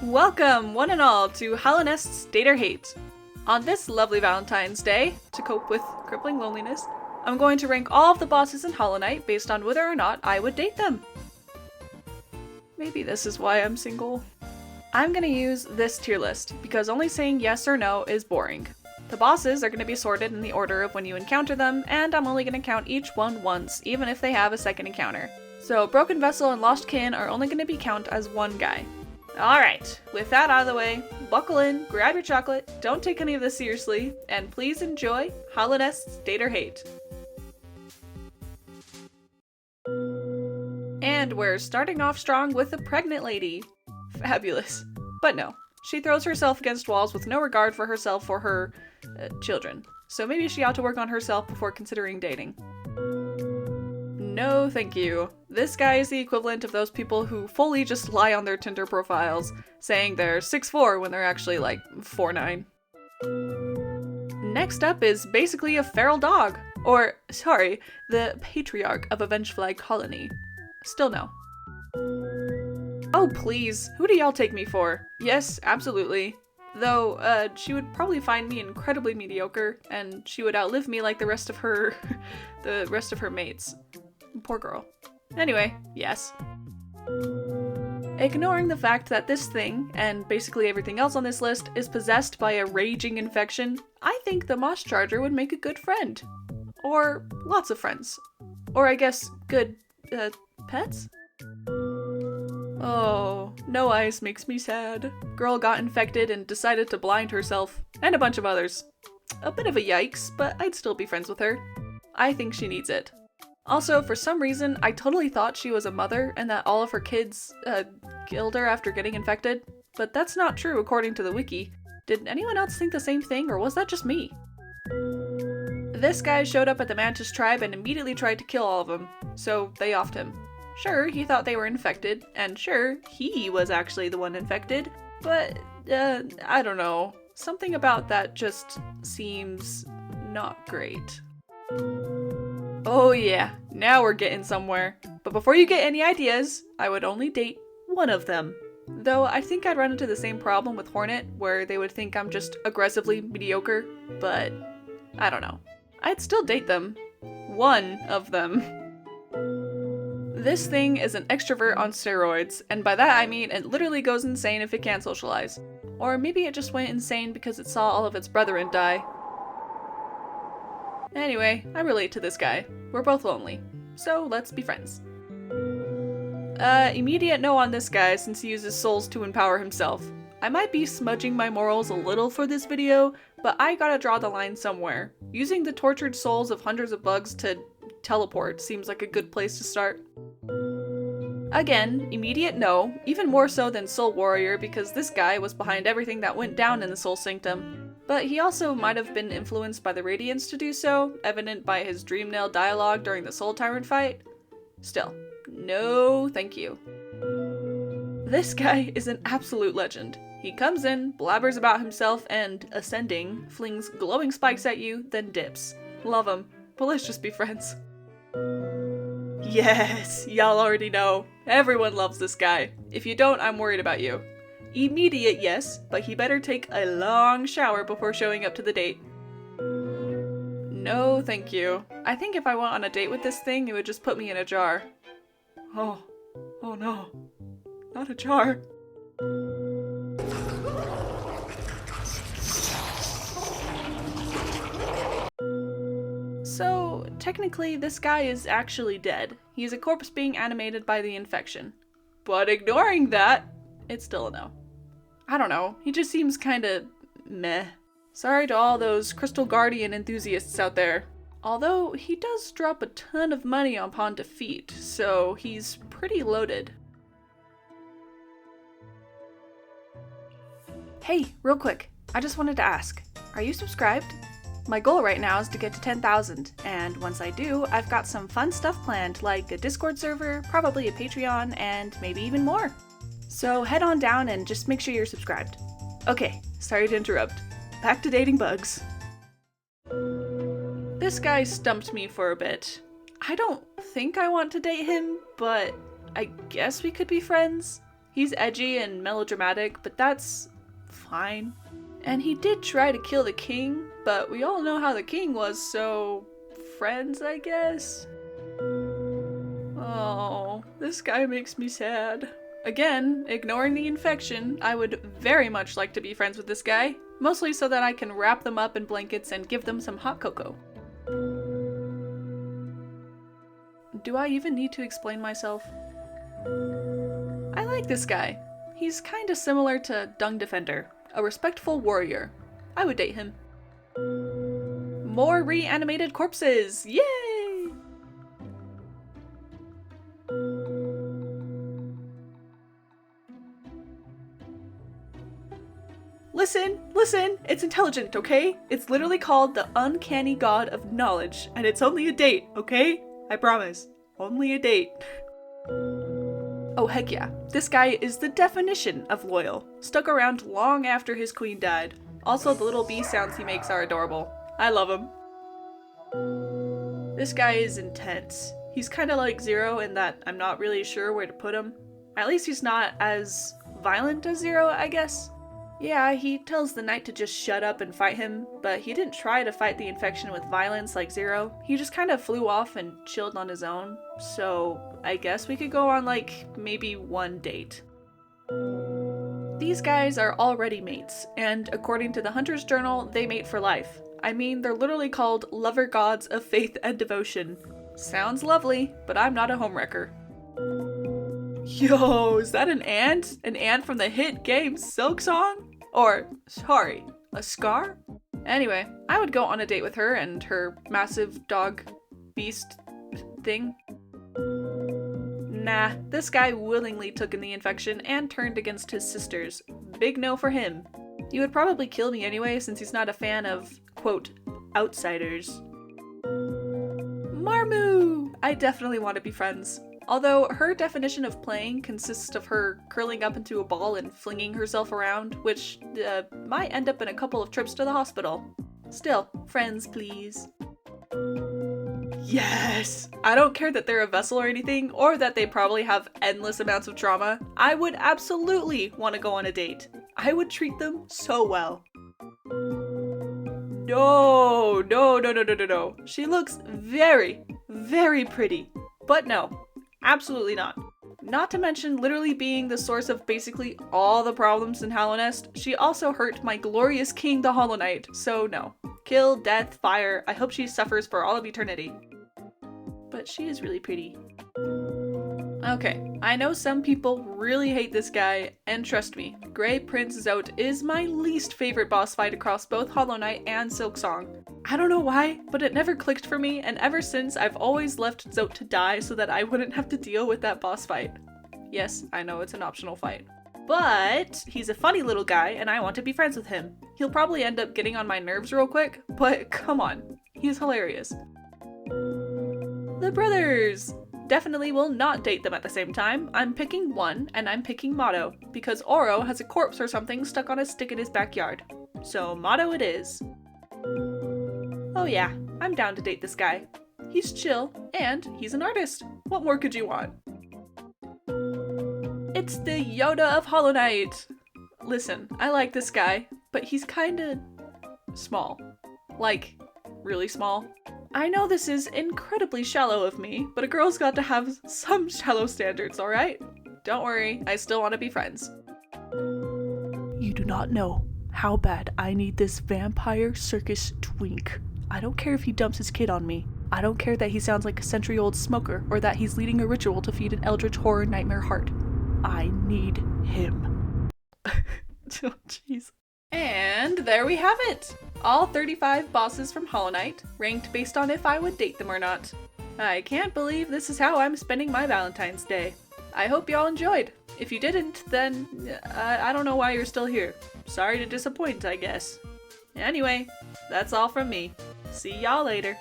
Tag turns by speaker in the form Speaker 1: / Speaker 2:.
Speaker 1: Welcome, one and all, to Hollownest's Date or Hate. On this lovely Valentine's Day, to cope with crippling loneliness, I'm going to rank all of the bosses in Hollow Knight based on whether or not I would date them. Maybe this is why I'm single. I'm gonna use this tier list, because only saying yes or no is boring. The bosses are going to be sorted in the order of when you encounter them, and I'm only going to count each one once, even if they have a second encounter. So Broken Vessel and Lost Kin are only going to be counted as one guy. Alright, with that out of the way, buckle in, grab your chocolate, don't take any of this seriously, and please enjoy Hollownest's Date or Hate. And we're starting off strong with a pregnant lady. Fabulous. But no, she throws herself against walls with no regard for herself or her children. So maybe she ought to work on herself before considering dating. No, thank you. This guy is the equivalent of those people who fully just lie on their Tinder profiles, saying they're 6'4" when they're actually like 4'9". Next up is basically a feral dog. Or, sorry, the patriarch of a Vengefly colony. Still no. Oh please, who do y'all take me for? Yes, absolutely. Though, she would probably find me incredibly mediocre, and she would outlive me like the rest of her mates. Poor girl. Anyway, yes. Ignoring the fact that this thing, and basically everything else on this list, is possessed by a raging infection, I think the Moss Charger would make a good friend. Or lots of friends. Or I guess, good, pets? Oh, no eyes makes me sad. Girl got infected and decided to blind herself, and a bunch of others. A bit of a yikes, but I'd still be friends with her. I think she needs it. Also, for some reason, I totally thought she was a mother and that all of her kids, killed her after getting infected. But that's not true according to the wiki. Did anyone else think the same thing, or was that just me? This guy showed up at the Mantis tribe and immediately tried to kill all of them, so they offed him. Sure, he thought they were infected, and sure, he was actually the one infected, but, I don't know. Something about that just seems not great. Oh yeah, now we're getting somewhere. But before you get any ideas, I would only date one of them. Though I think I'd run into the same problem with Hornet, where they would think I'm just aggressively mediocre, but I don't know. I'd still date them. One of them. This thing is an extrovert on steroids, and by that I mean it literally goes insane if it can't socialize. Or maybe it just went insane because it saw all of its brethren die. Anyway, I relate to this guy. We're both lonely, so let's be friends. Immediate no on this guy since he uses souls to empower himself. I might be smudging my morals a little for this video, but I gotta draw the line somewhere. Using the tortured souls of hundreds of bugs to teleport seems like a good place to start. Again, immediate no, even more so than Soul Warrior because this guy was behind everything that went down in the Soul Sanctum. But he also might have been influenced by the Radiance to do so, evident by his Dreamnail dialogue during the Soul Tyrant fight. Still, no thank you. This guy is an absolute legend. He comes in, blabbers about himself, and, ascending, flings glowing spikes at you, then dips. Love him, but let's just be friends. Yes, y'all already know. Everyone loves this guy. If you don't, I'm worried about you. Immediate yes, but he better take a long shower before showing up to the date. No, thank you. I think if I went on a date with this thing, it would just put me in a jar. Oh no. Not a jar. So, technically, this guy is actually dead. He's a corpse being animated by the infection. But ignoring that, it's still a no. I don't know, he just seems kinda meh. Sorry to all those Crystal Guardian enthusiasts out there. Although, he does drop a ton of money upon defeat, so he's pretty loaded. Hey, real quick, I just wanted to ask, are you subscribed? My goal right now is to get to 10,000, and once I do, I've got some fun stuff planned, like a Discord server, probably a Patreon, and maybe even more. So head on down and just make sure you're subscribed. Okay, sorry to interrupt. Back to dating bugs. This guy stumped me for a bit. I don't think I want to date him, but I guess we could be friends. He's edgy and melodramatic, but that's fine. And he did try to kill the king, but we all know how the king was, so friends, I guess? Oh, this guy makes me sad. Again, ignoring the infection, I would very much like to be friends with this guy, mostly so that I can wrap them up in blankets and give them some hot cocoa. Do I even need to explain myself? I like this guy. He's kinda similar to Dung Defender, a respectful warrior. I would date him. More reanimated corpses! Yay! Listen, it's intelligent, okay? It's literally called the Uncanny God of Knowledge, and it's only a date, okay? I promise. Only a date. Oh heck yeah, this guy is the definition of loyal. Stuck around long after his queen died. Also, the little bee sounds he makes are adorable. I love him. This guy is intense. He's kinda like Zero in that I'm not really sure where to put him. At least he's not as violent as Zero, I guess. Yeah, he tells the knight to just shut up and fight him, but he didn't try to fight the infection with violence like Zero. He just kind of flew off and chilled on his own, so I guess we could go on like maybe one date. These guys are already mates, and according to the Hunter's Journal, they mate for life. I mean, they're literally called lover gods of faith and devotion. Sounds lovely, but I'm not a homewrecker. Yo, is that an ant? An ant from the hit game Silksong? Or, sorry, a scar? Anyway, I would go on a date with her and her massive dog beast thing. Nah, this guy willingly took in the infection and turned against his sisters. Big no for him. He would probably kill me anyway since he's not a fan of, quote, outsiders. Marmu! I definitely want to be friends. Although her definition of playing consists of her curling up into a ball and flinging herself around, which might end up in a couple of trips to the hospital. Still, friends please. Yes! I don't care that they're a vessel or anything, or that they probably have endless amounts of trauma. I would absolutely want to go on a date. I would treat them so well. No. She looks very, very pretty. But no. Absolutely not. Not to mention literally being the source of basically all the problems in Hollow Nest, she also hurt my glorious king the Hollow Knight, so no. Kill, death, fire, I hope she suffers for all of eternity. But she is really pretty. Okay, I know some people really hate this guy, and trust me, Grey Prince Zote is my least favorite boss fight across both Hollow Knight and Silksong. I don't know why, but it never clicked for me, and ever since I've always left Zote to die so that I wouldn't have to deal with that boss fight. Yes, I know it's an optional fight. But he's a funny little guy, and I want to be friends with him. He'll probably end up getting on my nerves real quick, but come on, he's hilarious. The brothers! Definitely will not date them at the same time. I'm picking one, and I'm picking Motto, because Oro has a corpse or something stuck on a stick in his backyard. So Motto it is. Oh yeah, I'm down to date this guy. He's chill, and he's an artist. What more could you want? It's the Yoda of Hollow Knight! Listen, I like this guy, but he's kinda small. Like, really small. I know this is incredibly shallow of me, but a girl's got to have some shallow standards, alright? Don't worry, I still want to be friends. You do not know how bad I need this vampire circus twink. I don't care if he dumps his kid on me. I don't care that he sounds like a century-old smoker or that he's leading a ritual to feed an eldritch horror nightmare heart. I need him. Oh, jeez. And there we have it! All 35 bosses from Hollow Knight, ranked based on if I would date them or not. I can't believe this is how I'm spending my Valentine's Day. I hope y'all enjoyed. If you didn't, then I don't know why you're still here. Sorry to disappoint, I guess. Anyway, that's all from me. See y'all later.